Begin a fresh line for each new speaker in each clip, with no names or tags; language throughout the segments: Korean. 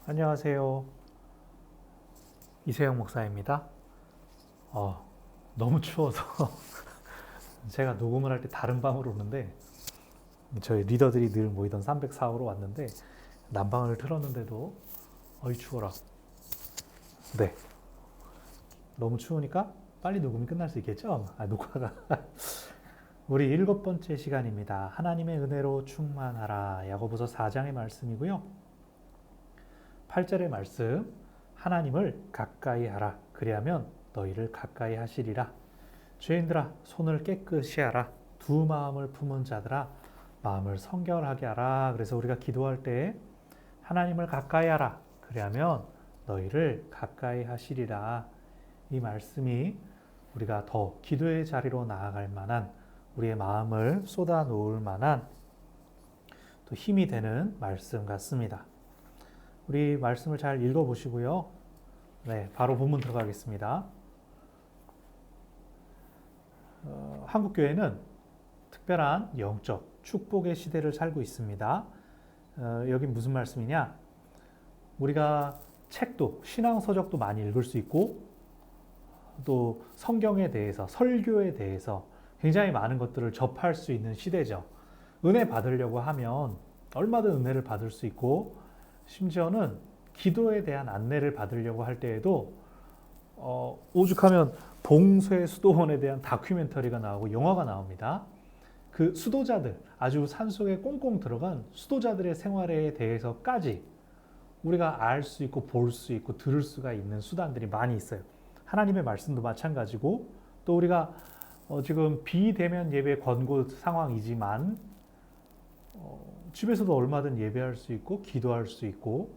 안녕하세요. 이세영 목사입니다. 너무 추워서 제가 녹음을 할 때 다른 방으로 오는데 저희 리더들이 늘 모이던 304호로 왔는데 난방을 틀었는데도 어이 추워라. 네, 너무 추우니까 빨리 녹음이 끝날 수 있겠죠? 녹화가. 우리 7번째 시간입니다. 하나님의 은혜로 충만하라. 야고보서 4장의 말씀이고요. 8절의 말씀, 하나님을 가까이 하라. 그리하면 너희를 가까이 하시리라. 죄인들아, 손을 깨끗이 하라. 두 마음을 품은 자들아, 마음을 성결하게 하라. 그래서 우리가 기도할 때 하나님을 가까이 하라. 그리하면 너희를 가까이 하시리라. 이 말씀이 우리가 더 기도의 자리로 나아갈 만한, 우리의 마음을 쏟아 놓을 만한 또 힘이 되는 말씀 같습니다. 우리 말씀을 잘 읽어보시고요. 네, 바로 본문 들어가겠습니다. 한국교회는 특별한 영적 축복의 시대를 살고 있습니다. 여기 무슨 말씀이냐? 우리가 책도, 신앙서적도 많이 읽을 수 있고 또 성경에 대해서, 설교에 대해서 굉장히 많은 것들을 접할 수 있는 시대죠. 은혜 받으려고 하면 얼마든 은혜를 받을 수 있고 심지어는 기도에 대한 안내를 받으려고 할 때에도 오죽하면 봉쇄 수도원에 대한 다큐멘터리가 나오고 영화가 나옵니다. 그 수도자들, 아주 산속에 꽁꽁 들어간 수도자들의 생활에 대해서까지 우리가 알 수 있고 볼 수 있고 들을 수가 있는 수단들이 많이 있어요. 하나님의 말씀도 마찬가지고 또 우리가 지금 비대면 예배 권고 상황이지만 집에서도 얼마든 예배할 수 있고 기도할 수 있고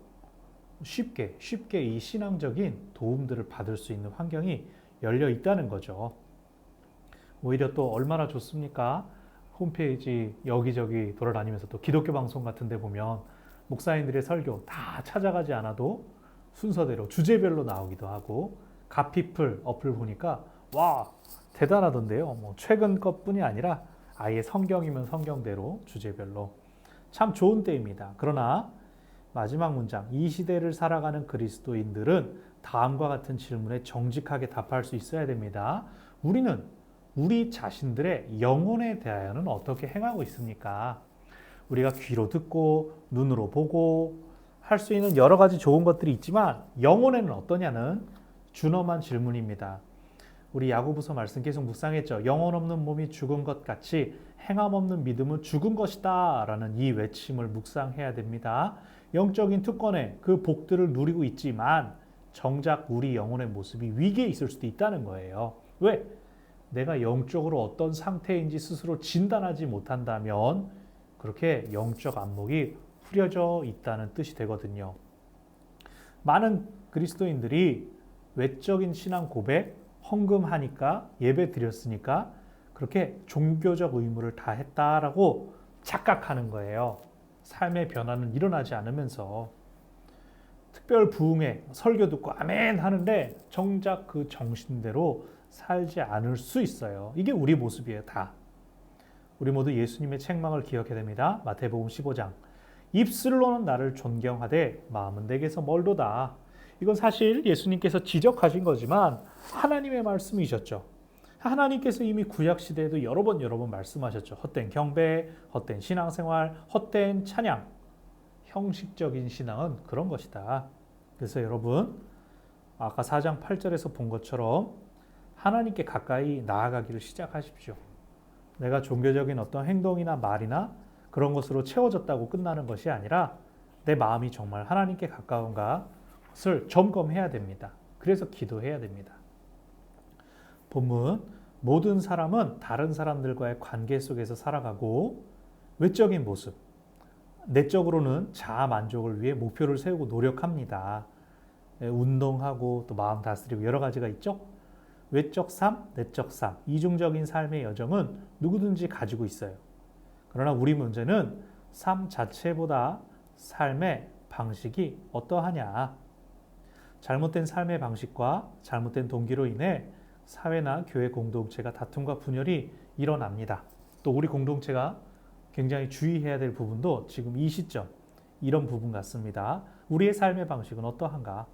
쉽게 이 신앙적인 도움들을 받을 수 있는 환경이 열려 있다는 거죠. 오히려 또 얼마나 좋습니까? 홈페이지 여기저기 돌아다니면서 또 기독교 방송 같은 데 보면 목사님들의 설교 다 찾아가지 않아도 순서대로 주제별로 나오기도 하고 갓피플 어플 보니까 와 대단하던데요. 뭐 최근 것뿐이 아니라 아예 성경이면 성경대로 주제별로 참 좋은 때입니다. 그러나 마지막 문장, 이 시대를 살아가는 그리스도인들은 다음과 같은 질문에 정직하게 답할 수 있어야 됩니다. 우리는 우리 자신들의 영혼에 대하여는 어떻게 행하고 있습니까? 우리가 귀로 듣고 눈으로 보고 할 수 있는 여러 가지 좋은 것들이 있지만 영혼에는 어떠냐는 준엄한 질문입니다. 우리 야고보서 말씀 계속 묵상했죠. 영혼 없는 몸이 죽은 것 같이 행함 없는 믿음은 죽은 것이다 라는 이 외침을 묵상해야 됩니다. 영적인 특권에 그 복들을 누리고 있지만 정작 우리 영혼의 모습이 위기에 있을 수도 있다는 거예요. 왜? 내가 영적으로 어떤 상태인지 스스로 진단하지 못한다면 그렇게 영적 안목이 흐려져 있다는 뜻이 되거든요. 많은 그리스도인들이 외적인 신앙 고백, 헌금하니까 예배 드렸으니까 그렇게 종교적 의무를 다 했다라고 착각하는 거예요. 삶의 변화는 일어나지 않으면서 특별 부흥회 설교 듣고 아멘 하는데 정작 그 정신대로 살지 않을 수 있어요. 이게 우리 모습이에요, 다. 우리 모두 예수님의 책망을 기억해야 됩니다. 마태복음 15장. 입술로는 나를 존경하되 마음은 내게서 멀도다. 이건 사실 예수님께서 지적하신 거지만 하나님의 말씀이셨죠. 하나님께서 이미 구약시대에도 여러 번 말씀하셨죠. 헛된 경배, 헛된 신앙생활, 헛된 찬양. 형식적인 신앙은 그런 것이다. 그래서 여러분 아까 4장 8절에서 본 것처럼 하나님께 가까이 나아가기를 시작하십시오. 내가 종교적인 어떤 행동이나 말이나 그런 것으로 채워졌다고 끝나는 것이 아니라 내 마음이 정말 하나님께 가까운가 것을 점검해야 됩니다. 그래서 기도해야 됩니다. 본문, 모든 사람은 다른 사람들과의 관계 속에서 살아가고 외적인 모습, 내적으로는 자아 만족을 위해 목표를 세우고 노력합니다. 운동하고 또 마음 다스리고 여러 가지가 있죠. 외적 삶, 내적 삶, 이중적인 삶의 여정은 누구든지 가지고 있어요. 그러나 우리 문제는 삶 자체보다 삶의 방식이 어떠하냐. 잘못된 삶의 방식과 잘못된 동기로 인해 사회나 교회 공동체가 다툼과 분열이 일어납니다. 또 우리 공동체가 굉장히 주의해야 될 부분도 지금 이 시점, 이런 부분 같습니다. 우리의 삶의 방식은 어떠한가?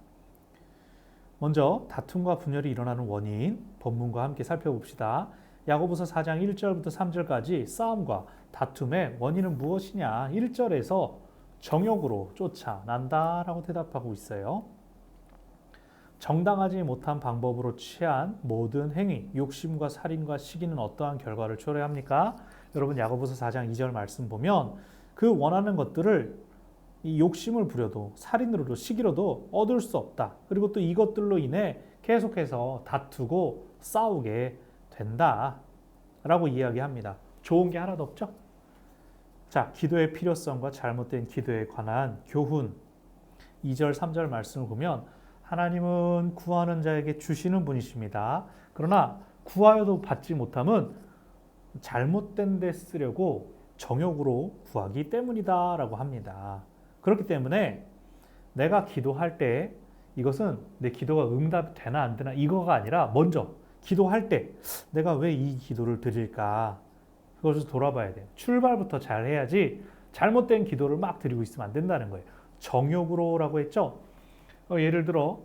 먼저 다툼과 분열이 일어나는 원인, 본문과 함께 살펴봅시다. 야고보서 4장 1절부터 3절까지 싸움과 다툼의 원인은 무엇이냐? 1절에서 정욕으로 쫓아난다라고 대답하고 있어요. 정당하지 못한 방법으로 취한 모든 행위, 욕심과 살인과 시기는 어떠한 결과를 초래합니까? 여러분 야고보서 4장 2절 말씀 보면 그 원하는 것들을 이 욕심을 부려도 살인으로도 시기로도 얻을 수 없다. 그리고 또 이것들로 인해 계속해서 다투고 싸우게 된다라고 이야기합니다. 좋은 게 하나도 없죠? 자, 기도의 필요성과 잘못된 기도에 관한 교훈 2절, 3절 말씀을 보면 하나님은 구하는 자에게 주시는 분이십니다. 그러나 구하여도 받지 못함은 잘못된 데 쓰려고 정욕으로 구하기 때문이다 라고 합니다. 그렇기 때문에 내가 기도할 때 이것은 내 기도가 응답되나 안 되나 이거가 아니라 먼저 기도할 때 내가 왜 이 기도를 드릴까 그것을 돌아봐야 돼요. 출발부터 잘 해야지 잘못된 기도를 막 드리고 있으면 안 된다는 거예요. 정욕으로라고 했죠. 예를 들어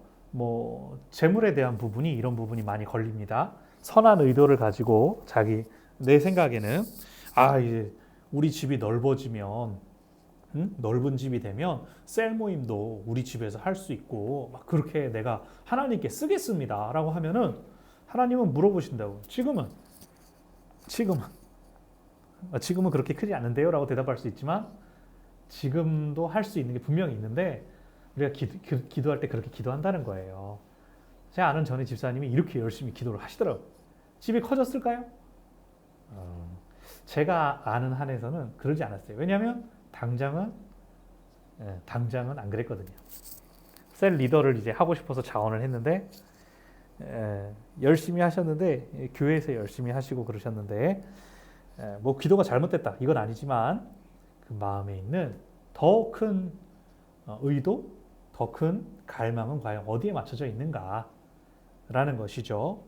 재물에 대한 부분이 이런 부분이 많이 걸립니다. 선한 의도를 가지고 내 생각에는 이제 우리 집이 넓어지면 넓은 집이 되면 셀 모임도 우리 집에서 할 수 있고 막 그렇게 내가 하나님께 쓰겠습니다 라고 하면은 하나님은 물어보신다고. 지금은 그렇게 크지 않은데요 라고 대답할 수 있지만 지금도 할 수 있는 게 분명히 있는데 우리가 기도할 때 그렇게 기도한다는 거예요. 제가 아는 전에 집사님이 이렇게 열심히 기도를 하시더라고요. 집이 커졌을까요? 제가 아는 한에서는 그러지 않았어요. 왜냐하면 당장은 안 그랬거든요. 셀 리더를 이제 하고 싶어서 자원을 했는데 열심히 하셨는데 교회에서 열심히 하시고 그러셨는데 기도가 잘못됐다 이건 아니지만 그 마음에 있는 더 큰 의도, 더 큰 갈망은 과연 어디에 맞춰져 있는가라는 것이죠.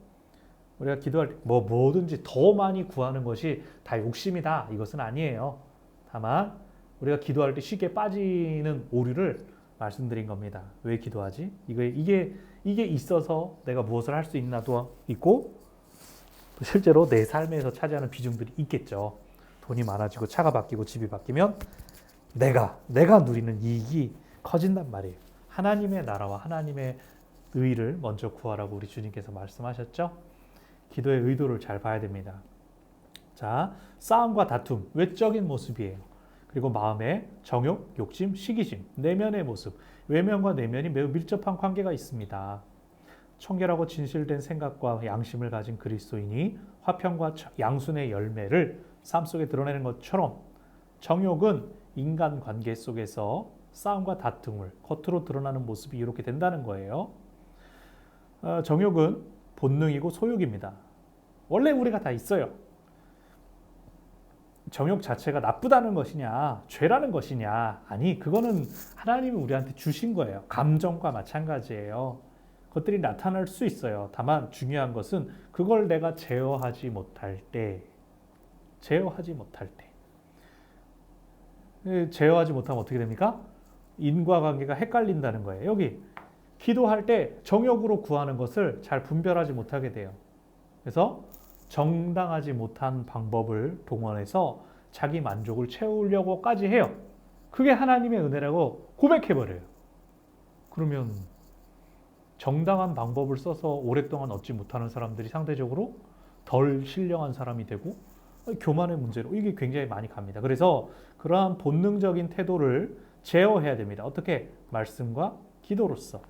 우리가 기도할 때 뭐든지 더 많이 구하는 것이 다 욕심이다 이것은 아니에요. 다만 우리가 기도할 때 쉽게 빠지는 오류를 말씀드린 겁니다. 왜 기도하지? 이게 있어서 내가 무엇을 할 수 있나도 있고 실제로 내 삶에서 차지하는 비중들이 있겠죠. 돈이 많아지고 차가 바뀌고 집이 바뀌면 내가 누리는 이익이 커진단 말이에요. 하나님의 나라와 하나님의 의를 먼저 구하라고 우리 주님께서 말씀하셨죠. 기도의 의도를 잘 봐야 됩니다. 자, 싸움과 다툼, 외적인 모습이에요. 그리고 마음의 정욕, 욕심, 시기심, 내면의 모습, 외면과 내면이 매우 밀접한 관계가 있습니다. 청결하고 진실된 생각과 양심을 가진 그리스도인이 화평과 양순의 열매를 삶 속에 드러내는 것처럼 정욕은 인간관계 속에서 싸움과 다툼을 겉으로 드러나는 모습이 이렇게 된다는 거예요. 정욕은 본능이고 소욕입니다. 원래 우리가 다 있어요. 정욕 자체가 나쁘다는 것이냐, 죄라는 것이냐, 아니 그거는 하나님이 우리한테 주신 거예요. 감정과 마찬가지예요. 것들이 나타날 수 있어요. 다만 중요한 것은 그걸 내가 제어하지 못할 때 제어하지 못하면 어떻게 됩니까? 인과관계가 헷갈린다는 거예요. 여기 기도할 때 정욕으로 구하는 것을 잘 분별하지 못하게 돼요. 그래서 정당하지 못한 방법을 동원해서 자기 만족을 채우려고까지 해요. 그게 하나님의 은혜라고 고백해버려요. 그러면 정당한 방법을 써서 오랫동안 얻지 못하는 사람들이 상대적으로 덜 신령한 사람이 되고 교만의 문제로 이게 굉장히 많이 갑니다. 그래서 그러한 본능적인 태도를 제어해야 됩니다. 어떻게? 말씀과 기도로서.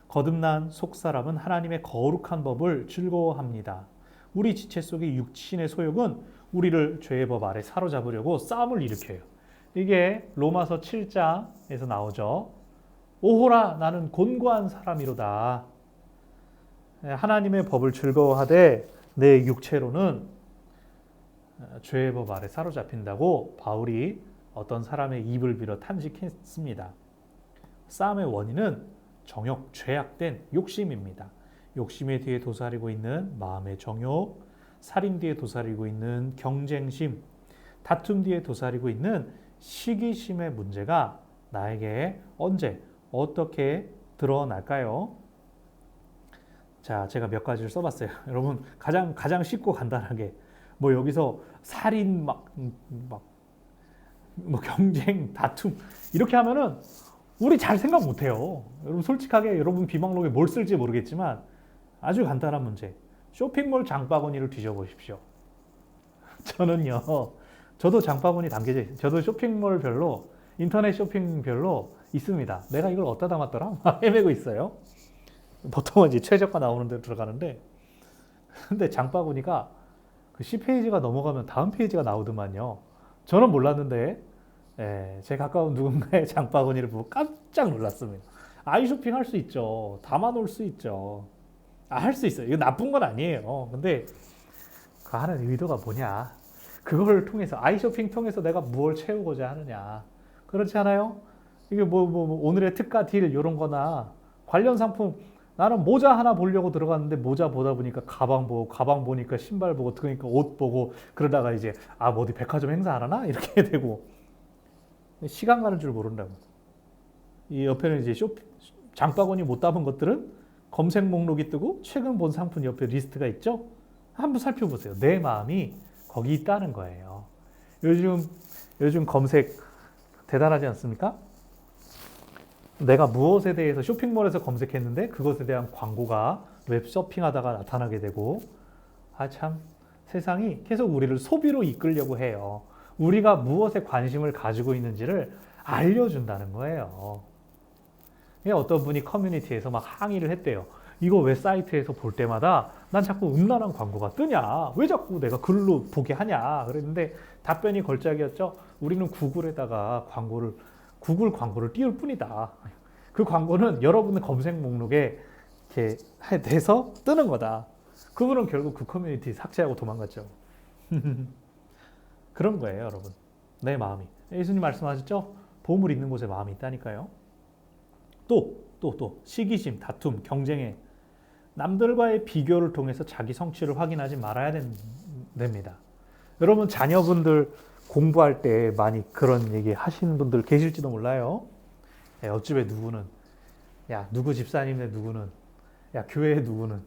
거듭난 속사람은 하나님의 거룩한 법을 즐거워합니다. 우리 지체 속의 육신의 소욕은 우리를 죄의 법 아래 사로잡으려고 싸움을 일으켜요. 이게 로마서 7장에서 나오죠. 오호라 나는 곤고한 사람이로다. 하나님의 법을 즐거워하되 내 육체로는 죄의 법 아래 사로잡힌다고 바울이 어떤 사람의 입을 빌어 탄식했습니다. 싸움의 원인은 정욕, 죄악된 욕심입니다. 욕심의 뒤에 도사리고 있는 마음의 정욕, 살인 뒤에 도사리고 있는 경쟁심, 다툼 뒤에 도사리고 있는 시기심의 문제가 나에게 언제 어떻게 드러날까요? 자, 제가 몇 가지를 써봤어요. 여러분 가장 쉽고 간단하게 뭐 여기서 살인 뭐 경쟁 다툼 이렇게 하면은 우리 잘 생각 못해요. 여러분 솔직하게 여러분 비방록에 뭘 쓸지 모르겠지만 아주 간단한 문제. 쇼핑몰 장바구니를 뒤져보십시오. 저는요, 저도 장바구니 담겨져 있어요. 저도 쇼핑몰별로, 인터넷 쇼핑별로 있습니다. 내가 이걸 어디다 담았더라? 막 헤매고 있어요. 보통은 이제 최저가 나오는 데로 들어가는데, 근데 장바구니가 그 10페이지가 넘어가면 다음 페이지가 나오더만요. 저는 몰랐는데, 예, 제 가까운 누군가의 장바구니를 보고 깜짝 놀랐습니다. 아이쇼핑 할 수 있죠. 담아놓을 수 있죠. 할 수 있어요. 이거 나쁜 건 아니에요. 근데 그 하는 의도가 뭐냐? 그걸 통해서 아이쇼핑 통해서 내가 무엇을 채우고자 하느냐? 그렇지 않아요? 이게 뭐 오늘의 특가 딜 이런 거나 관련 상품 나는 모자 하나 보려고 들어갔는데 모자 보다 보니까 가방 보고 가방 보니까 신발 보고 그러니까 옷 보고 그러다가 이제 뭐 어디 백화점 행사 안 하나? 이렇게 되고 시간 가는 줄 모른다고. 이 옆에는 이제 장바구니 못 담은 것들은 검색 목록이 뜨고 최근 본 상품 옆에 리스트가 있죠? 한번 살펴보세요. 내 마음이 거기 있다는 거예요. 요즘 검색 대단하지 않습니까? 내가 무엇에 대해서 쇼핑몰에서 검색했는데 그것에 대한 광고가 웹 서핑하다가 나타나게 되고 참 세상이 계속 우리를 소비로 이끌려고 해요. 우리가 무엇에 관심을 가지고 있는지를 알려준다는 거예요. 어떤 분이 커뮤니티에서 막 항의를 했대요. 이거 왜 사이트에서 볼 때마다 난 자꾸 음란한 광고가 뜨냐? 왜 자꾸 내가 글로 보게 하냐? 그랬는데 답변이 걸작이었죠. 우리는 구글에다가 구글 광고를 띄울 뿐이다. 그 광고는 여러분의 검색 목록에 이렇게 돼서 뜨는 거다. 그분은 결국 그 커뮤니티 삭제하고 도망갔죠. 그런 거예요, 여러분. 내 마음이. 예수님 말씀하셨죠? 보물 있는 곳에 마음이 있다니까요. 또 시기심, 다툼, 경쟁에 남들과의 비교를 통해서 자기 성취를 확인하지 말아야 됩니다. 여러분 자녀분들 공부할 때 많이 그런 얘기 하시는 분들 계실지도 몰라요. 야, 옆집에 누구는 누구 집사님네 누구는 교회에 누구는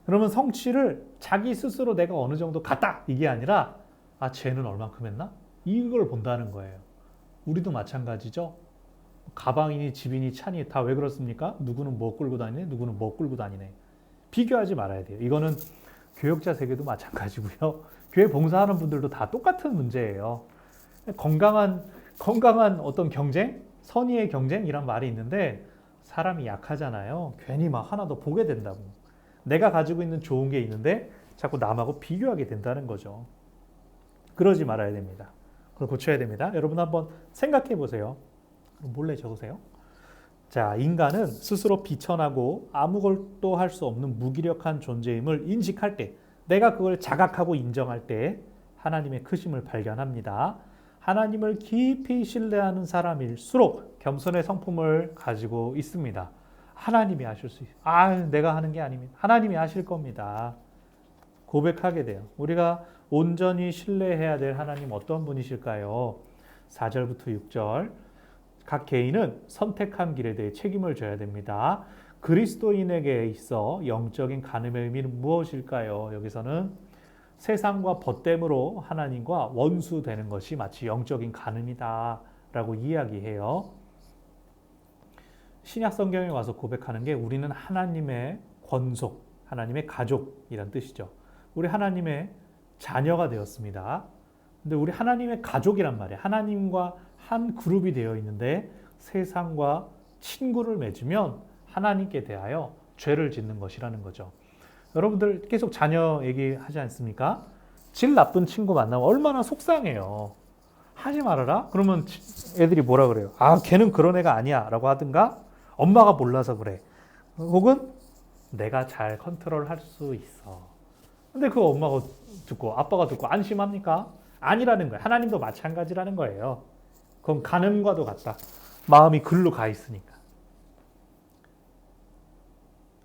그러면 성취를 자기 스스로 내가 어느 정도 갔다 이게 아니라 쟤는 얼만큼 했나? 이걸 본다는 거예요. 우리도 마찬가지죠. 가방이니 집이니 차니 다 왜 그렇습니까? 누구는 뭐 끌고 다니네, 누구는 뭐 끌고 다니네. 비교하지 말아야 돼요. 이거는 교역자 세계도 마찬가지고요. 교회 봉사하는 분들도 다 똑같은 문제예요. 건강한 어떤 경쟁, 선의의 경쟁이란 말이 있는데 사람이 약하잖아요. 괜히 막 하나 더 보게 된다고. 내가 가지고 있는 좋은 게 있는데 자꾸 남하고 비교하게 된다는 거죠. 그러지 말아야 됩니다. 그걸 고쳐야 됩니다. 여러분 한번 생각해 보세요. 몰래 적으세요. 자, 인간은 스스로 비천하고 아무것도 할 수 없는 무기력한 존재임을 인식할 때, 내가 그걸 자각하고 인정할 때 하나님의 크심을 발견합니다. 하나님을 깊이 신뢰하는 사람일수록 겸손의 성품을 가지고 있습니다. 하나님이 하실 수 있어요. 내가 하는 게 아닙니다. 하나님이 하실 겁니다. 고백하게 돼요. 우리가 온전히 신뢰해야 될 하나님 어떤 분이실까요? 4절부터 6절. 각 개인은 선택한 길에 대해 책임을 져야 됩니다. 그리스도인에게 있어 영적인 간음의 의미는 무엇일까요? 여기서는 세상과 벗됨으로 하나님과 원수되는 것이 마치 영적인 간음이다 라고 이야기해요. 신약 성경에 와서 고백하는 게 우리는 하나님의 권속, 하나님의 가족이란 뜻이죠. 우리 하나님의 자녀가 되었습니다. 근데 우리 하나님의 가족이란 말이에요. 하나님과 한 그룹이 되어 있는데 세상과 친구를 맺으면 하나님께 대하여 죄를 짓는 것이라는 거죠. 여러분들 계속 자녀 얘기하지 않습니까? 질 나쁜 친구 만나면 얼마나 속상해요. 하지 말아라? 그러면 애들이 뭐라 그래요? 걔는 그런 애가 아니야 라고 하든가 엄마가 몰라서 그래. 혹은 내가 잘 컨트롤할 수 있어. 근데 그 엄마가 듣고 아빠가 듣고 안심합니까? 아니라는 거예요. 하나님도 마찬가지라는 거예요. 그건 간음과도 같다. 마음이 글로 가 있으니까.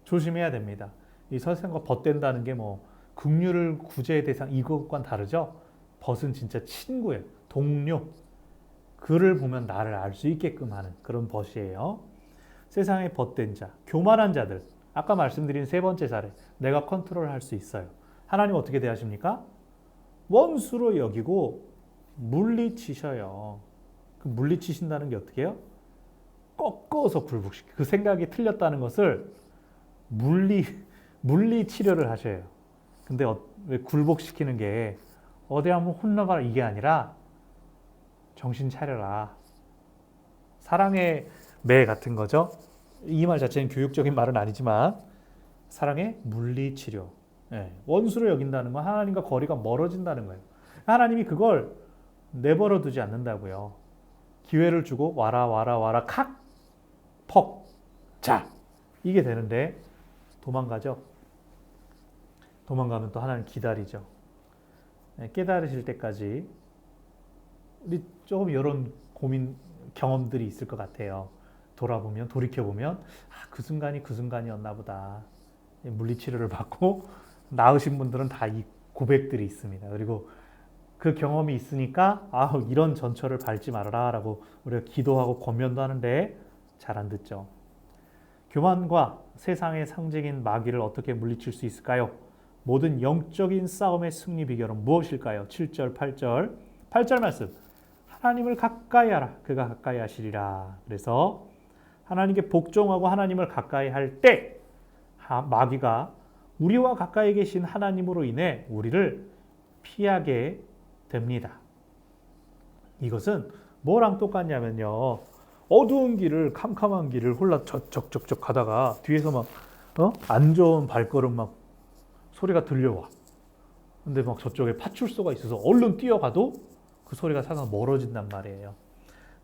조심해야 됩니다. 이 세상과 벗된다는 게 긍휼을 구제의 대상 이것과는 다르죠. 벗은 진짜 친구예요. 동료. 그를 보면 나를 알 수 있게끔 하는 그런 벗이에요. 세상에 벗된 자, 교만한 자들. 아까 말씀드린 세 번째 사례. 내가 컨트롤할 수 있어요. 하나님 어떻게 대하십니까? 원수로 여기고 물리치셔요. 그 물리치신다는 게 어떻게 해요? 꺾어서 굴복시켜. 그 생각이 틀렸다는 것을 물리 치료를 하셔요. 근데 왜 굴복시키는 게 어디 한번 혼나봐라 이게 아니라 정신 차려라. 사랑의 매 같은 거죠. 이 말 자체는 교육적인 말은 아니지만 사랑의 물리 치료. 원수로 여긴다는 건 하나님과 거리가 멀어진다는 거예요. 하나님이 그걸 내버려 두지 않는다고요. 기회를 주고 와라 칵 퍽 자 이게 되는데 도망가죠. 도망가면 또 하나님 기다리죠. 깨달으실 때까지 우리 조금 이런 고민 경험들이 있을 것 같아요. 돌이켜보면 그 순간이 그 순간이었나 보다. 물리치료를 받고 나으신 분들은 다 이 고백들이 있습니다. 그리고 그 경험이 있으니까 이런 전철을 밟지 말아라 라고 우리가 기도하고 권면도 하는데 잘 안 듣죠. 교만과 세상의 상징인 마귀를 어떻게 물리칠 수 있을까요? 모든 영적인 싸움의 승리 비결은 무엇일까요? 7절, 8절. 8절 말씀. 하나님을 가까이 하라. 그가 가까이 하시리라. 그래서 하나님께 복종하고 하나님을 가까이 할 때 마귀가 우리와 가까이 계신 하나님으로 인해 우리를 피하게 됩니다. 이것은 뭐랑 똑같냐면요. 어두운 길을 캄캄한 길을 홀라 적적적 가다가 뒤에서 막 안 좋은 발걸음 막 소리가 들려와. 근데 막 저쪽에 파출소가 있어서 얼른 뛰어가도 그 소리가 상당 멀어진단 말이에요.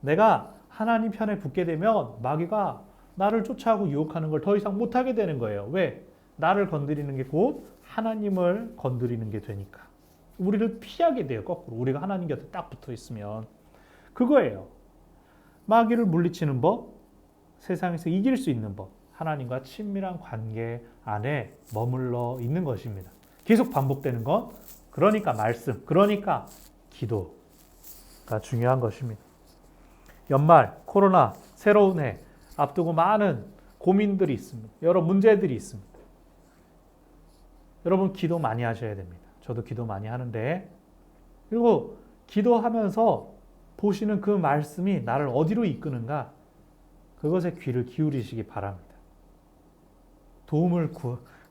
내가 하나님 편에 붙게 되면 마귀가 나를 쫓아오고 유혹하는 걸 더 이상 못하게 되는 거예요. 왜? 나를 건드리는 게 곧 하나님을 건드리는 게 되니까. 우리를 피하게 돼요. 거꾸로. 우리가 하나님 곁에 딱 붙어 있으면. 그거예요. 마귀를 물리치는 법, 세상에서 이길 수 있는 법, 하나님과 친밀한 관계 안에 머물러 있는 것입니다. 계속 반복되는 건 그러니까 말씀, 그러니까 기도가 중요한 것입니다. 연말, 코로나, 새로운 해 앞두고 많은 고민들이 있습니다. 여러 문제들이 있습니다. 여러분 기도 많이 하셔야 됩니다. 저도 기도 많이 하는데 그리고 기도하면서 보시는 그 말씀이 나를 어디로 이끄는가 그것에 귀를 기울이시기 바랍니다.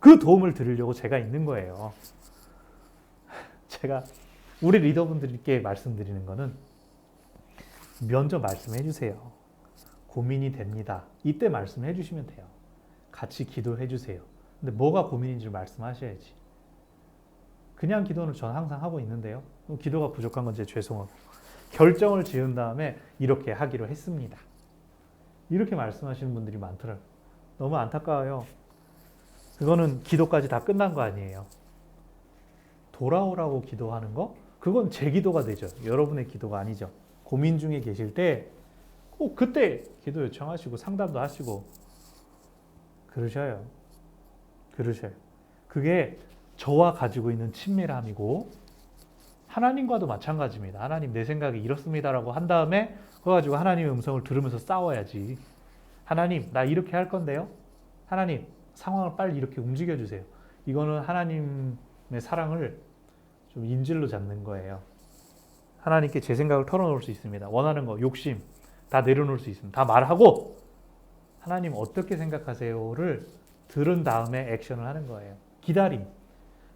그 도움을 드리려고 제가 있는 거예요. 제가 우리 리더분들께 말씀드리는 거는 먼저 말씀해 주세요. 고민이 됩니다. 이때 말씀해 주시면 돼요. 같이 기도해 주세요. 근데 뭐가 고민인지 말씀하셔야지. 그냥 기도는 전 항상 하고 있는데요. 기도가 부족한 건 제 죄송하고 결정을 지은 다음에 이렇게 하기로 했습니다. 이렇게 말씀하시는 분들이 많더라고요. 너무 안타까워요. 그거는 기도까지 다 끝난 거 아니에요. 돌아오라고 기도하는 거? 그건 제 기도가 되죠. 여러분의 기도가 아니죠. 고민 중에 계실 때 꼭 그때 기도 요청하시고 상담도 하시고 그러셔요. 그게 저와 가지고 있는 친밀함이고 하나님과도 마찬가지입니다. 하나님 내 생각이 이렇습니다라고 한 다음에 그거 가지고 하나님의 음성을 들으면서 싸워야지. 하나님 나 이렇게 할 건데요. 하나님 상황을 빨리 이렇게 움직여 주세요. 이거는 하나님의 사랑을 좀 인질로 잡는 거예요. 하나님께 제 생각을 털어놓을 수 있습니다. 원하는 거, 욕심 다 내려놓을 수 있습니다. 다 말하고 하나님 어떻게 생각하세요를 들은 다음에 액션을 하는 거예요. 기다림.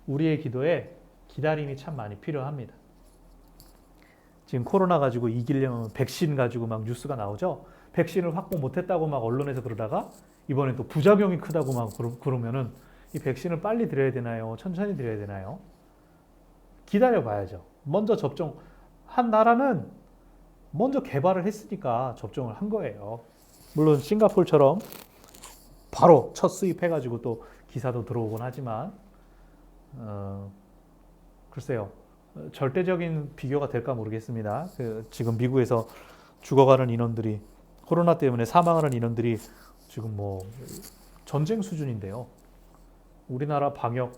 우리의 기도에 기다림이 참 많이 필요합니다. 지금 코로나 가지고 이기려면 백신 가지고 막 뉴스가 나오죠. 백신을 확보 못했다고 막 언론에서 그러다가 이번엔 또 부작용이 크다고 막 그러면은 이 백신을 빨리 드려야 되나요? 천천히 드려야 되나요? 기다려 봐야죠. 먼저 접종한 나라는 먼저 개발을 했으니까 접종을 한 거예요. 물론 싱가포르처럼 바로 첫 수입해가지고 또 기사도 들어오곤 하지만 글쎄요. 절대적인 비교가 될까 모르겠습니다. 지금 미국에서 죽어가는 인원들이 코로나 때문에 사망하는 인원들이 지금 뭐 전쟁 수준인데요. 우리나라 방역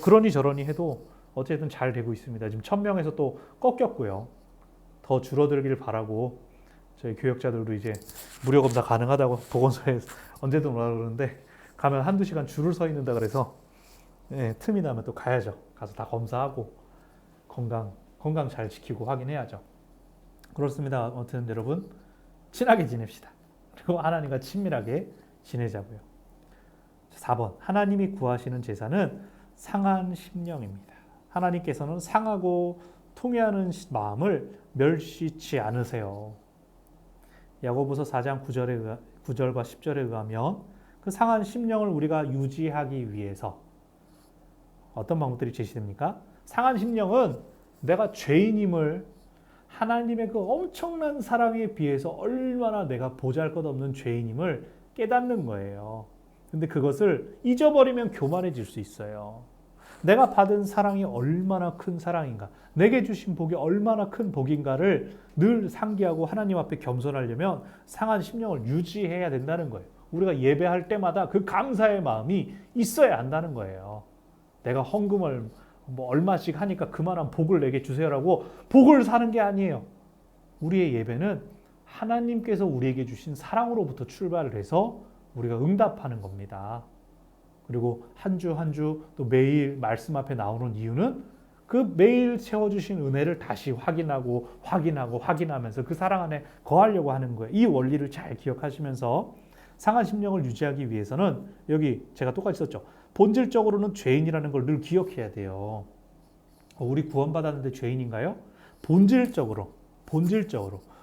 그러니 저러니 해도 어쨌든 잘 되고 있습니다. 지금 1000명에서 또 꺾였고요. 더 줄어들길 바라고 저희 교역자들도 이제 무료 검사 가능하다고 보건소에 언제든 오라 그러는데 가면 한두 시간 줄을 서 있는다 그래서 예, 틈이 나면 또 가야죠. 가서 다 검사하고 건강 잘 지키고 확인해야죠. 그렇습니다. 아무튼 여러분 친하게 지냅시다. 그리고 하나님과 친밀하게 지내자고요. 4번 하나님이 구하시는 제사는 상한 심령입니다. 하나님께서는 상하고 통회하는 마음을 멸시치 않으세요. 야고보서 4장 9절과 10절에 의하면 그 상한 심령을 우리가 유지하기 위해서 어떤 방법들이 제시됩니까? 상한 심령은 내가 죄인임을 하나님의 그 엄청난 사랑에 비해서 얼마나 내가 보잘것없는 죄인임을 깨닫는 거예요. 근데 그것을 잊어버리면 교만해질 수 있어요. 내가 받은 사랑이 얼마나 큰 사랑인가, 내게 주신 복이 얼마나 큰 복인가를 늘 상기하고 하나님 앞에 겸손하려면 상한 심령을 유지해야 된다는 거예요. 우리가 예배할 때마다 그 감사의 마음이 있어야 한다는 거예요. 내가 헌금을 뭐 얼마씩 하니까 그만한 복을 내게 주세요라고 복을 사는 게 아니에요. 우리의 예배는 하나님께서 우리에게 주신 사랑으로부터 출발을 해서 우리가 응답하는 겁니다. 그리고 한 주 한 주 또 매일 말씀 앞에 나오는 이유는 그 매일 채워주신 은혜를 다시 확인하면서 그 사랑 안에 거하려고 하는 거예요. 이 원리를 잘 기억하시면서 상한 심령을 유지하기 위해서는 여기 제가 똑같이 썼죠. 본질적으로는 죄인이라는 걸 늘 기억해야 돼요. 우리 구원받았는데 죄인인가요? 본질적으로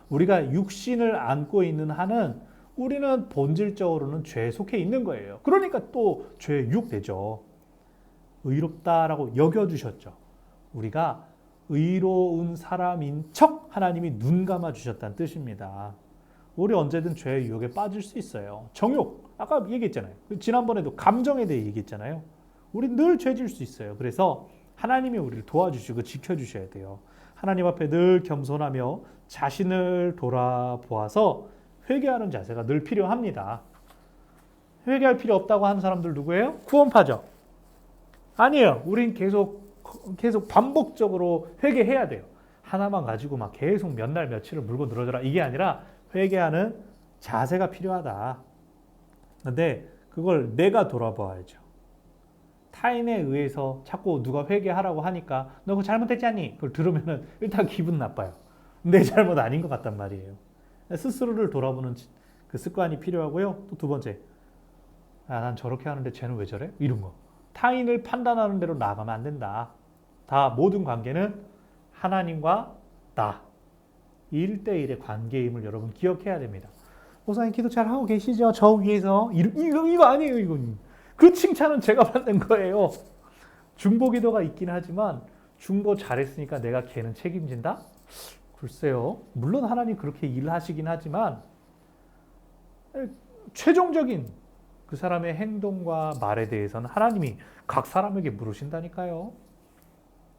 우리가 육신을 안고 있는 한은 우리는 본질적으로는 죄에 속해 있는 거예요. 그러니까 또 죄에 유혹되죠. 의롭다라고 여겨주셨죠. 우리가 의로운 사람인 척 하나님이 눈 감아 주셨다는 뜻입니다. 우리 언제든 죄의 유혹에 빠질 수 있어요. 정욕, 아까 얘기했잖아요. 지난번에도 감정에 대해 얘기했잖아요. 우리 늘 죄질 수 있어요. 그래서 하나님이 우리를 도와주시고 지켜주셔야 돼요. 하나님 앞에 늘 겸손하며 자신을 돌아보아서 회개하는 자세가 늘 필요합니다. 회개할 필요 없다고 하는 사람들 누구예요? 구원파죠. 아니에요. 우린 계속 반복적으로 회개해야 돼요. 하나만 가지고 막 계속 몇 날 며칠을 물고 늘어져라 이게 아니라 회개하는 자세가 필요하다. 근데 그걸 내가 돌아봐야죠. 타인에 의해서 자꾸 누가 회개하라고 하니까 너 그거 잘못했지 않니? 그걸 들으면은 일단 기분 나빠요. 내 잘못 아닌 것 같단 말이에요. 스스로를 돌아보는 그 습관이 필요하고요. 또 두 번째, 난 저렇게 하는데 쟤는 왜 저래? 이런 거. 타인을 판단하는 대로 나아가면 안 된다. 다 모든 관계는 하나님과 나 1대1의 관계임을 여러분 기억해야 됩니다. 목사님 기도 잘 하고 계시죠? 저 위해서 이거 아니에요. 이건 그 칭찬은 제가 받는 거예요. 중보 기도가 있긴 하지만 중보 잘했으니까 내가 걔는 책임진다? 글쎄요. 물론 하나님 그렇게 일하시긴 하지만 최종적인 그 사람의 행동과 말에 대해서는 하나님이 각 사람에게 물으신다니까요.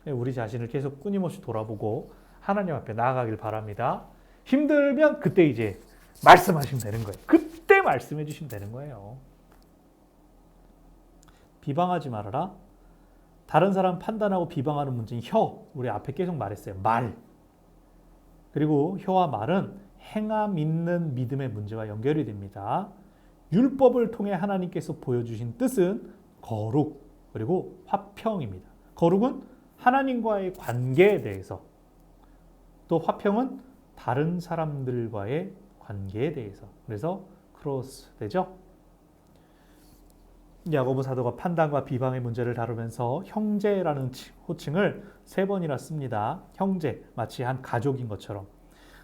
우리 자신을 계속 끊임없이 돌아보고 하나님 앞에 나아가길 바랍니다. 힘들면 그때 이제 말씀하시면 되는 거예요. 그때 말씀해 주시면 되는 거예요. 비방하지 말아라. 다른 사람 판단하고 비방하는 문제는 혀. 우리 앞에 계속 말했어요. 말. 그리고 혀와 말은 행함 있는 믿음의 문제와 연결이 됩니다. 율법을 통해 하나님께서 보여주신 뜻은 거룩 그리고 화평입니다. 거룩은 하나님과의 관계에 대해서, 또 화평은 다른 사람들과의 관계에 대해서. 그래서 크로스 되죠. 야고보 사도가 판단과 비방의 문제를 다루면서 형제라는 호칭을 3번이나 씁니다. 형제, 마치 한 가족인 것처럼.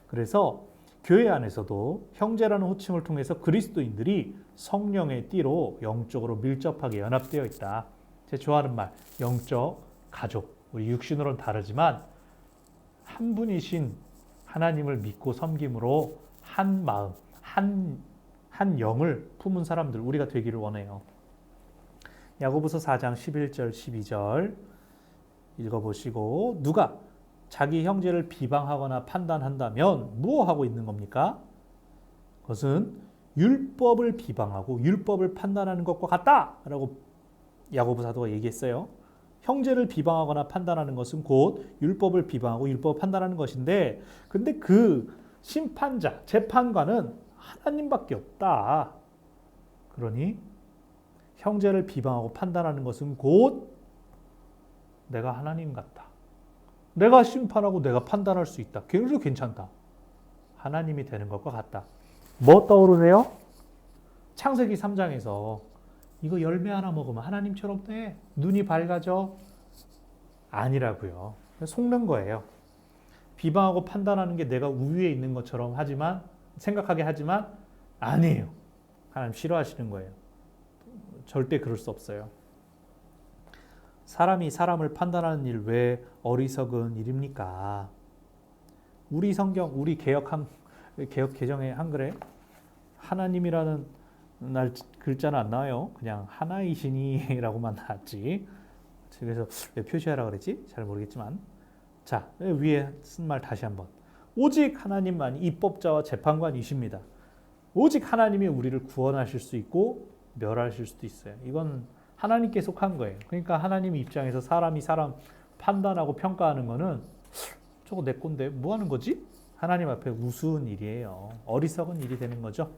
그래서 교회 안에서도 형제라는 호칭을 통해서 그리스도인들이 성령의 띠로 영적으로 밀접하게 연합되어 있다. 제 좋아하는 말, 영적 가족. 우리 육신으로는 다르지만 한 분이신 하나님을 믿고 섬김으로 한 마음, 한 영을 품은 사람들 우리가 되기를 원해요. 야고보서 4장 11절 12절 읽어보시고, 누가 자기 형제를 비방하거나 판단한다면 무엇하고 있는 겁니까? 그것은 율법을 비방하고 율법을 판단하는 것과 같다라고 야고보 사도가 얘기했어요. 형제를 비방하거나 판단하는 것은 곧 율법을 비방하고 율법을 판단하는 것인데, 근데 그 심판자, 재판관은 하나님밖에 없다. 그러니 형제를 비방하고 판단하는 것은 곧 내가 하나님 같다. 내가 심판하고 내가 판단할 수 있다. 그래도 괜찮다. 하나님이 되는 것과 같다. 뭐 떠오르세요? 창세기 3장에서 이거 열매 하나 먹으면 하나님처럼 돼. 눈이 밝아져. 아니라고요. 속는 거예요. 비방하고 판단하는 게 내가 우위에 있는 것처럼 생각하게 하지만 아니에요. 하나님 싫어하시는 거예요. 절대 그럴 수 없어요. 사람이 사람을 판단하는 일 왜 어리석은 일입니까? 우리 성경, 우리 개역 개정의 한글에 하나님이라는 글자는 안 나와요. 그냥 하나이시니라고만 나왔지. 그래서 왜 표시하라 그랬지? 잘 모르겠지만. 자, 위에 쓴 말 다시 한번. 오직 하나님만이 입법자와 재판관이십니다. 오직 하나님이 우리를 구원하실 수 있고 멸하실 수도 있어요. 이건 하나님께 속한 거예요. 그러니까 하나님 입장에서 사람이 사람 판단하고 평가하는 거는 저거 내 건데 뭐 하는 거지? 하나님 앞에 우스운 일이에요. 어리석은 일이 되는 거죠.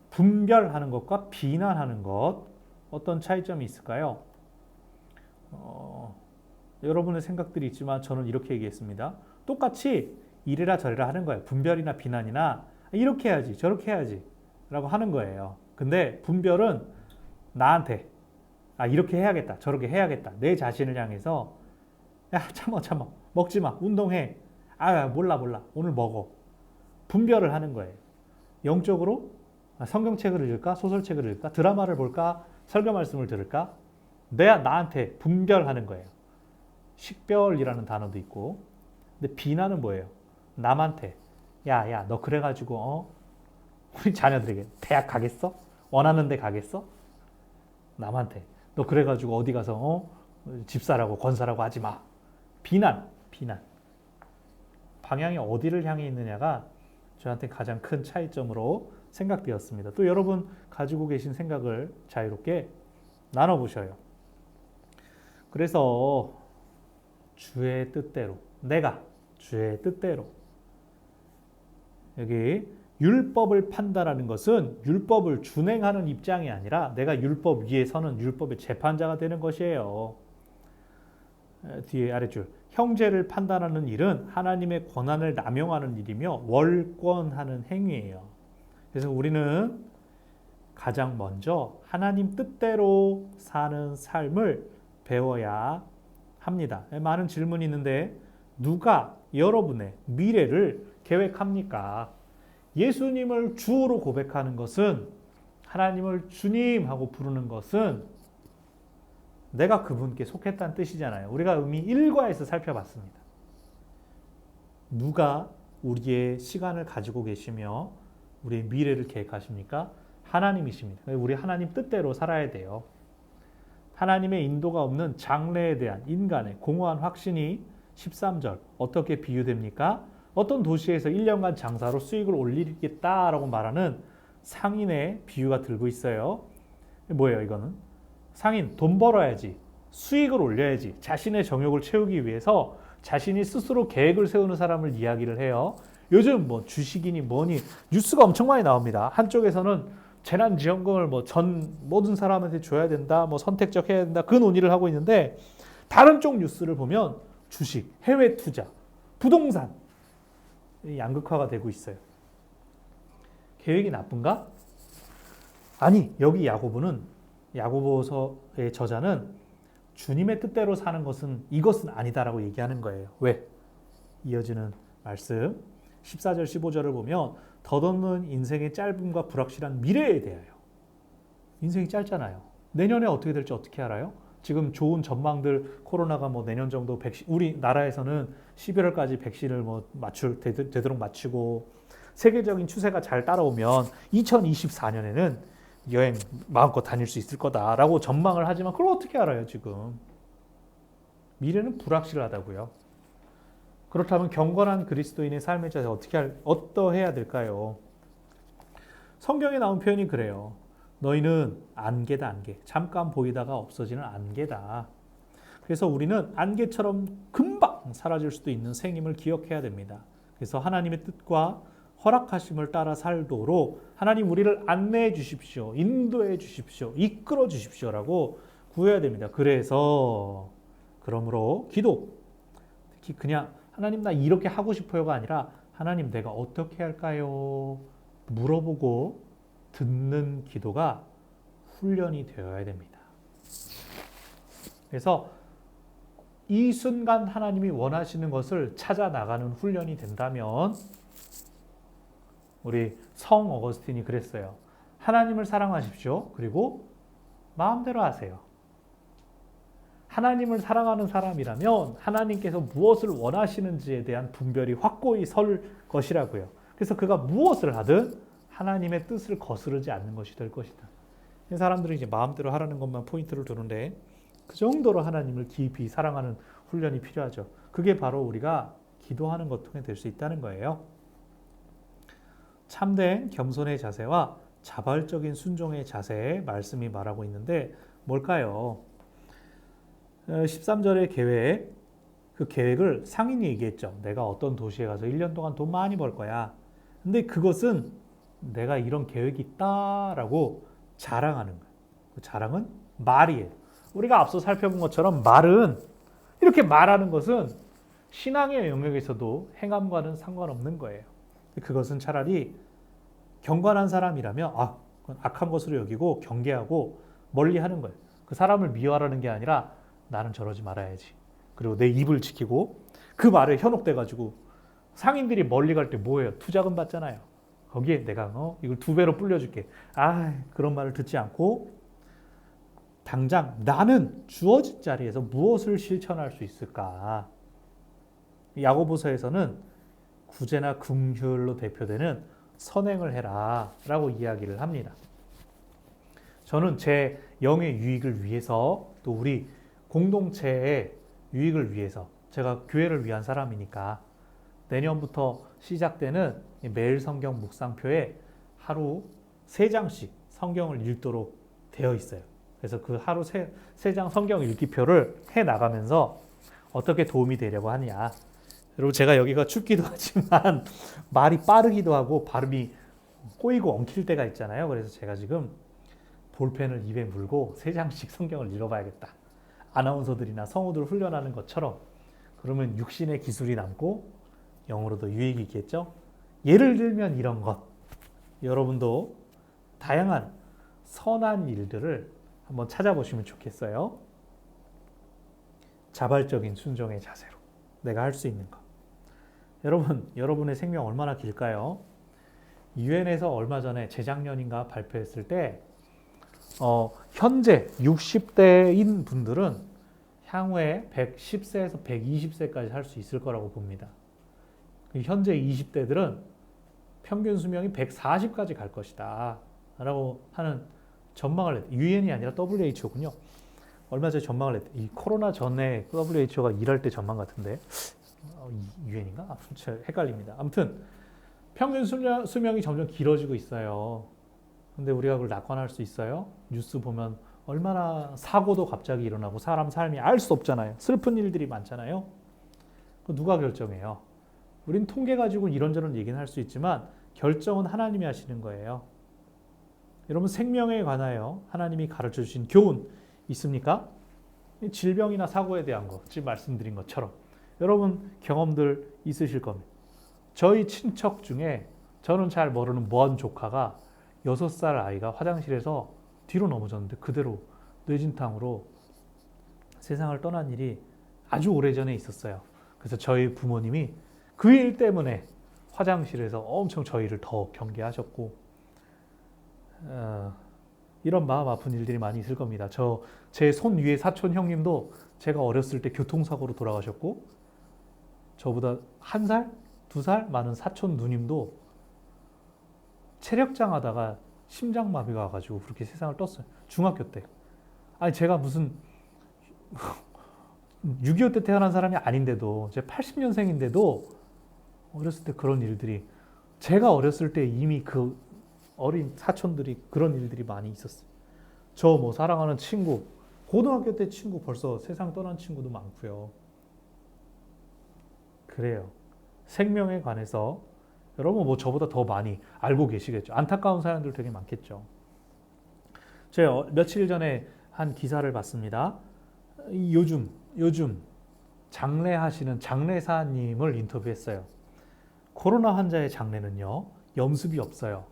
분별하는 것과 비난하는 것, 어떤 차이점이 있을까요? 여러분의 생각들이 있지만 저는 이렇게 얘기했습니다. 똑같이 이래라 저래라 하는 거예요. 분별이나 비난이나 이렇게 해야지 저렇게 해야지 라고 하는 거예요. 근데 분별은 나한테 이렇게 해야겠다 저렇게 해야겠다 내 자신을 향해서 야 참아 먹지 마 운동해 몰라 오늘 먹어 분별을 하는 거예요. 영적으로 성경책을 읽을까 소설책을 읽을까 드라마를 볼까 설교 말씀을 들을까 나한테 분별하는 거예요. 식별이라는 단어도 있고. 근데 비난은 뭐예요? 남한테 야 너 그래가지고 우리 자녀들에게 대학 가겠어? 원하는 데 가겠어? 남한테 너 그래가지고 어디 가서 집사라고 권사라고 하지 마. 비난 방향이 어디를 향해 있느냐가 저한테 가장 큰 차이점으로 생각되었습니다. 또 여러분 가지고 계신 생각을 자유롭게 나눠보셔요. 그래서 주의 뜻대로 내가 주의 뜻대로 여기 율법을 판단하는 것은 율법을 준행하는 입장이 아니라 내가 율법 위에 서는 율법의 재판자가 되는 것이에요. 뒤에 아래줄 형제를 판단하는 일은 하나님의 권한을 남용하는 일이며 월권하는 행위예요. 그래서 우리는 가장 먼저 하나님 뜻대로 사는 삶을 배워야 합니다. 많은 질문이 있는데 누가 여러분의 미래를 계획합니까? 예수님을 주로 고백하는 것은 하나님을 주님 하고 부르는 것은 내가 그분께 속했다는 뜻이잖아요. 우리가 이미 1과에서 살펴봤습니다. 누가 우리의 시간을 가지고 계시며 우리의 미래를 계획하십니까? 하나님이십니다. 우리 하나님 뜻대로 살아야 돼요. 하나님의 인도가 없는 장래에 대한 인간의 공허한 확신이 13절 어떻게 비유됩니까? 어떤 도시에서 1년간 장사로 수익을 올리겠다라고 말하는 상인의 비유가 들고 있어요. 뭐예요 이거는? 상인 돈 벌어야지 수익을 올려야지 자신의 정욕을 채우기 위해서 자신이 스스로 계획을 세우는 사람을 이야기를 해요. 요즘 뭐 주식이니 뭐니 뉴스가 엄청 많이 나옵니다. 한쪽에서는 재난지원금을 전 모든 사람한테 줘야 된다, 선택적 해야 된다 그 논의를 하고 있는데 다른 쪽 뉴스를 보면 주식, 해외 투자, 부동산 양극화가 되고 있어요. 계획이 나쁜가? 아니 여기 야고보서의 저자는 주님의 뜻대로 사는 것은 이것은 아니다라고 얘기하는 거예요. 왜? 이어지는 말씀 14절 15절을 보면 덧없는 인생의 짧음과 불확실한 미래에 대하여. 인생이 짧잖아요. 내년에 어떻게 될지 어떻게 알아요? 지금 좋은 전망들 코로나가 내년 정도 우리나라에서는 11월까지 백신을 되도록 맞추고 세계적인 추세가 잘 따라오면 2024년에는 여행 마음껏 다닐 수 있을 거다라고 전망을 하지만 그걸 어떻게 알아요 지금? 미래는 불확실하다고요. 그렇다면 경건한 그리스도인의 삶의 자세 어떠해야 될까요? 성경에 나온 표현이 그래요. 너희는 안개다 안개. 잠깐 보이다가 없어지는 안개다. 그래서 우리는 안개처럼 금방 사라질 수도 있는 생임을 기억해야 됩니다. 그래서 하나님의 뜻과 허락하심을 따라 살도록 하나님 우리를 안내해 주십시오. 인도해 주십시오. 이끌어 주십시오라고 구해야 됩니다. 그러므로 기도, 특히 그냥 하나님 나 이렇게 하고 싶어요가 아니라 하나님 내가 어떻게 할까요? 물어보고 듣는 기도가 훈련이 되어야 됩니다. 그래서 이 순간 하나님이 원하시는 것을 찾아 나가는 훈련이 된다면 우리 성 어거스틴이 그랬어요. 하나님을 사랑하십시오. 그리고 마음대로 하세요. 하나님을 사랑하는 사람이라면 하나님께서 무엇을 원하시는지에 대한 분별이 확고히 설 것이라고요. 그래서 그가 무엇을 하든 하나님의 뜻을 거스르지 않는 것이 될 것이다. 사람들은 이제 마음대로 하라는 것만 포인트를 두는데 그 정도로 하나님을 깊이 사랑하는 훈련이 필요하죠. 그게 바로 우리가 기도하는 것 통해 될 수 있다는 거예요. 참된 겸손의 자세와 자발적인 순종의 자세에 말씀이 말하고 있는데 뭘까요? 13절의 계획, 그 계획을 상인이 얘기했죠. 내가 어떤 도시에 가서 1년 동안 돈 많이 벌 거야. 근데 그것은 내가 이런 계획이 있다라고 자랑하는 거예요. 그 자랑은 말이에요. 우리가 앞서 살펴본 것처럼 말은 이렇게 말하는 것은 신앙의 영역에서도 행함과는 상관없는 거예요. 그것은 차라리 경건한 사람이라면 악한 것으로 여기고 경계하고 멀리하는 거예요. 그 사람을 미워하라는 게 아니라 나는 저러지 말아야지. 그리고 내 입을 지키고 그 말에 현혹돼가지고 상인들이 멀리 갈 때 뭐예요? 투자금 받잖아요. 거기에 내가 이걸 2배로 불려줄게. 그런 말을 듣지 않고 당장 나는 주어진 자리에서 무엇을 실천할 수 있을까? 야고보서에서는 구제나 긍휼로 대표되는 선행을 해라 라고 이야기를 합니다. 저는 제 영의 유익을 위해서 또 우리 공동체의 유익을 위해서 제가 교회를 위한 사람이니까 내년부터 시작되는 매일 성경 묵상표에 하루 3장씩 성경을 읽도록 되어 있어요. 그래서 그 하루 3장 성경 읽기표를 해 나가면서 어떻게 도움이 되려고 하냐. 여러분 제가 여기가 춥기도 하지만 말이 빠르기도 하고 발음이 꼬이고 엉킬 때가 있잖아요. 그래서 제가 지금 볼펜을 입에 물고 3장씩 성경을 읽어봐야겠다. 아나운서들이나 성우들 훈련하는 것처럼 그러면 육신의 기술이 남고 영어로도 유익이 있겠죠. 예를 들면 이런 것. 여러분도 다양한 선한 일들을 한번 찾아보시면 좋겠어요. 자발적인 순종의 자세로 내가 할 수 있는 것. 여러분의 생명 얼마나 길까요? 유엔에서 얼마 전에 재작년인가 발표했을 때 현재 60대인 분들은 향후에 110세에서 120세까지 살 수 있을 거라고 봅니다. 현재 20대들은 평균 수명이 140까지 갈 것이다 라고 하는 전망을 했대요. 유엔이 아니라 WHO군요. 얼마 전에 전망을 했대요. 이 코로나 전에 WHO가 일할 때 전망 같은데 유엔인가? 헷갈립니다. 아무튼 평균 수명이 점점 길어지고 있어요. 근데 우리가 그걸 낙관할 수 있어요? 뉴스 보면 얼마나 사고도 갑자기 일어나고 사람 삶이 알 수 없잖아요. 슬픈 일들이 많잖아요. 누가 결정해요? 우린 통계 가지고 이런저런 얘기는 할 수 있지만 결정은 하나님이 하시는 거예요. 여러분 생명에 관하여 하나님이 가르쳐 주신 교훈 있습니까? 질병이나 사고에 대한 거 지금 말씀드린 것처럼 여러분 경험들 있으실 겁니다. 저희 친척 중에 저는 잘 모르는 먼 조카가 6살 아이가 화장실에서 뒤로 넘어졌는데 그대로 뇌진탕으로 세상을 떠난 일이 아주 오래전에 있었어요. 그래서 저희 부모님이 그 일 때문에 화장실에서 엄청 저희를 더 경계하셨고 이런 마음 아픈 일들이 많이 있을 겁니다. 제 손 위에 사촌 형님도 제가 어렸을 때 교통사고로 돌아가셨고 저보다 1살, 2살 많은 사촌 누님도 체력장 하다가 심장마비가 와가지고 그렇게 세상을 떴어요. 중학교 때. 아니 제가 무슨 6.25 때 태어난 사람이 아닌데도 제 80년생인데도 어렸을 때 그런 일들이 제가 어렸을 때 이미 그 어린 사촌들이 그런 일들이 많이 있었어요. 저 사랑하는 친구 고등학교 때 친구 벌써 세상 떠난 친구도 많고요. 그래요. 생명에 관해서 여러분 뭐 저보다 더 많이 알고 계시겠죠. 안타까운 사연들 되게 많겠죠. 제가 며칠 전에 한 기사를 봤습니다. 요즘 장례하시는 장례사님을 인터뷰했어요. 코로나 환자의 장례는요, 염습이 없어요.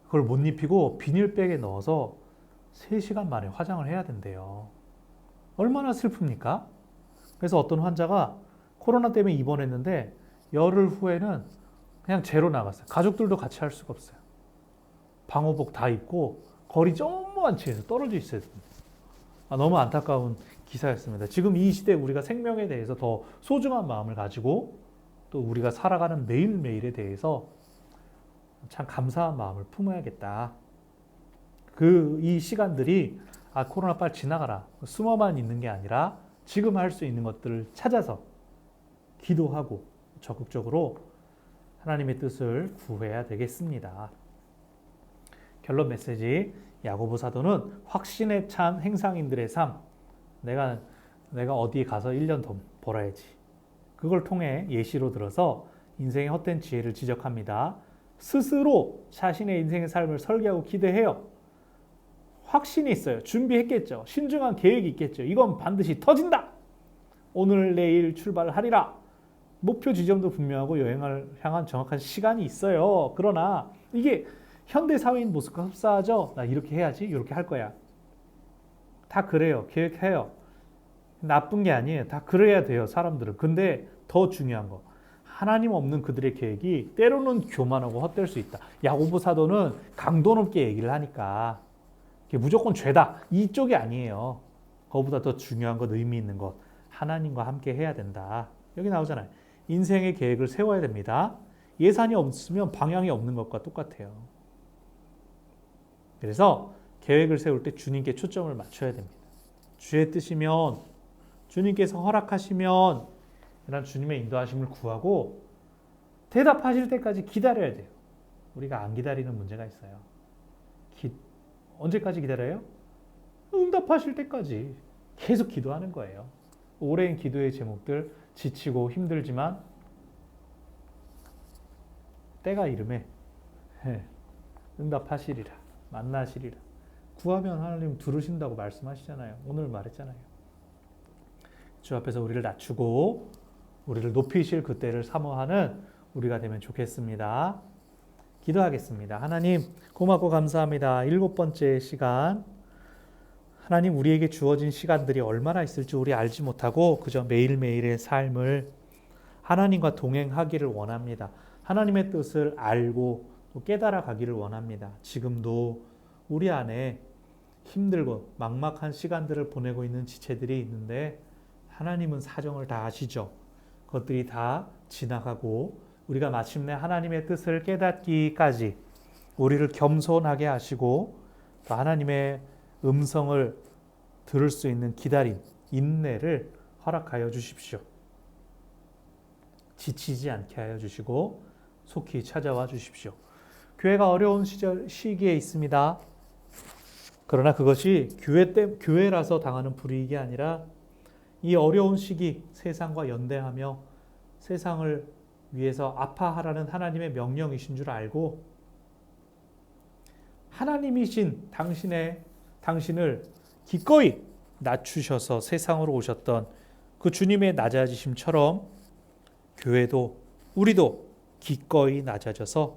그걸 못 입히고 비닐백에 넣어서 3시간 만에 화장을 해야 된대요. 얼마나 슬픕니까? 그래서 어떤 환자가 코로나 때문에 입원했는데 열흘 후에는 그냥 제로 나갔어요. 가족들도 같이 할 수가 없어요. 방호복 다 입고 거리 조그만 채에서 떨어져 있어야 됩니다. 너무 안타까운 기사였습니다. 지금 이 시대에 우리가 생명에 대해서 더 소중한 마음을 가지고 또 우리가 살아가는 매일매일에 대해서 참 감사한 마음을 품어야겠다. 이 시간들이 코로나 빨리 지나가라. 숨어만 있는 게 아니라 지금 할 수 있는 것들을 찾아서 기도하고 적극적으로 하나님의 뜻을 구해야 되겠습니다. 결론 메시지. 야고보 사도는 확신에 찬 행상인들의 삶. 내가 어디에 가서 1년 더 벌어야지. 그걸 통해 예시로 들어서 인생의 헛된 지혜를 지적합니다. 스스로 자신의 인생의 삶을 설계하고 기대해요. 확신이 있어요. 준비했겠죠. 신중한 계획이 있겠죠. 이건 반드시 터진다. 오늘 내일 출발하리라. 목표 지점도 분명하고 여행을 향한 정확한 시간이 있어요. 그러나 이게 현대 사회인 모습과 흡사하죠. 나 이렇게 해야지. 이렇게 할 거야. 다 그래요. 계획해요. 나쁜 게 아니에요. 다 그래야 돼요. 사람들은. 근데 더 중요한 거. 하나님 없는 그들의 계획이 때로는 교만하고 헛될 수 있다. 야고보 사도는 강도 높게 얘기를 하니까 무조건 죄다. 이쪽이 아니에요. 그거보다 더 중요한 것, 의미 있는 것. 하나님과 함께 해야 된다. 여기 나오잖아요. 인생의 계획을 세워야 됩니다. 예산이 없으면 방향이 없는 것과 똑같아요. 그래서 계획을 세울 때 주님께 초점을 맞춰야 됩니다. 주의 뜻이면, 주님께서 허락하시면 이런 주님의 인도하심을 구하고 대답하실 때까지 기다려야 돼요. 우리가 안 기다리는 문제가 있어요. 언제까지 기다려요? 응답하실 때까지 계속 기도하는 거예요. 오랜 기도의 제목들, 지치고 힘들지만 때가 이름에 응답하시리라, 만나시리라. 구하면 하나님 들으신다고 말씀하시잖아요. 오늘 말했잖아요. 주 앞에서 우리를 낮추고 우리를 높이실 그때를 사모하는 우리가 되면 좋겠습니다. 기도하겠습니다. 하나님 고맙고 감사합니다. 7번째 시간, 하나님 우리에게 주어진 시간들이 얼마나 있을지 우리 알지 못하고 그저 매일매일의 삶을 하나님과 동행하기를 원합니다. 하나님의 뜻을 알고 또 깨달아 가기를 원합니다. 지금도 우리 안에 힘들고 막막한 시간들을 보내고 있는 지체들이 있는데 하나님은 사정을 다 아시죠. 그것들이 다 지나가고 우리가 마침내 하나님의 뜻을 깨닫기까지 우리를 겸손하게 하시고 또 하나님의 음성을 들을 수 있는 기다림, 인내를 허락하여 주십시오. 지치지 않게 하여 주시고 속히 찾아와 주십시오. 교회가 어려운 시기에 있습니다. 그러나 그것이 교회라서 당하는 불이익이 아니라 이 어려운 시기 세상과 연대하며 세상을 위해서 아파하라는 하나님의 명령이신 줄 알고 하나님이신 당신을 기꺼이 낮추셔서 세상으로 오셨던 그 주님의 낮아지심처럼 교회도 우리도 기꺼이 낮아져서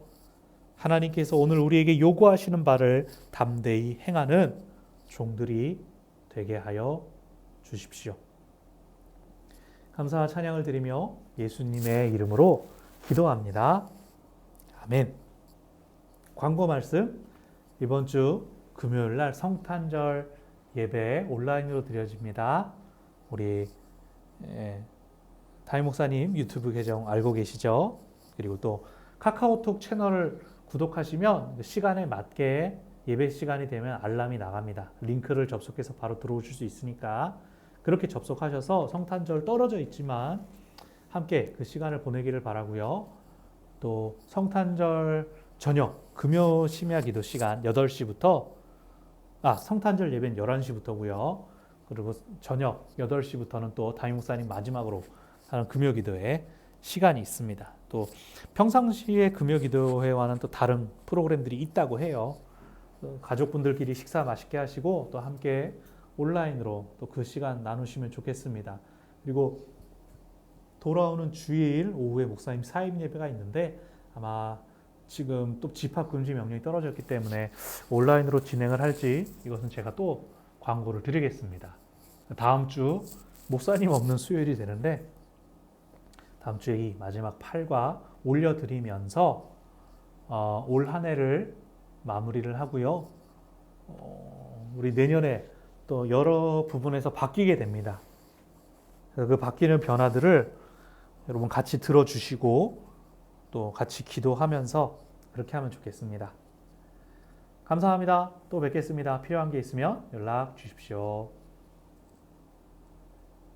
하나님께서 오늘 우리에게 요구하시는 바를 담대히 행하는 종들이 되게 하여 주십시오. 감사와 찬양을 드리며 예수님의 이름으로 기도합니다. 아멘. 광고 말씀, 이번 주 금요일 날 성탄절 예배 온라인으로 드려집니다. 우리 담임 목사님 유튜브 계정 알고 계시죠? 그리고 또 카카오톡 채널을 구독하시면 시간에 맞게 예배 시간이 되면 알람이 나갑니다. 링크를 접속해서 바로 들어오실 수 있으니까 그렇게 접속하셔서 성탄절 떨어져 있지만 함께 그 시간을 보내기를 바라고요. 또 성탄절 저녁 금요 심야 기도 시간 8시부터 성탄절 예배는 11시부터고요. 그리고 저녁 8시부터는 또 담임 목사님 마지막으로 하는 금요기도회 시간이 있습니다. 또 평상시에 금요기도회와는 또 다른 프로그램들이 있다고 해요. 가족분들끼리 식사 맛있게 하시고 또 함께 온라인으로 또 그 시간 나누시면 좋겠습니다. 그리고 돌아오는 주일 오후에 목사님 사임 예배가 있는데 아마 지금 또 집합금지 명령이 떨어졌기 때문에 온라인으로 진행을 할지 이것은 제가 또 광고를 드리겠습니다. 다음 주 목사님 없는 수요일이 되는데 다음 주에 이 마지막 8과 올려드리면서 올 한 해를 마무리를 하고요. 우리 내년에 또 여러 부분에서 바뀌게 됩니다. 그 바뀌는 변화들을 여러분 같이 들어주시고 또 같이 기도하면서 그렇게 하면 좋겠습니다. 감사합니다. 또 뵙겠습니다. 필요한 게 있으면 연락 주십시오.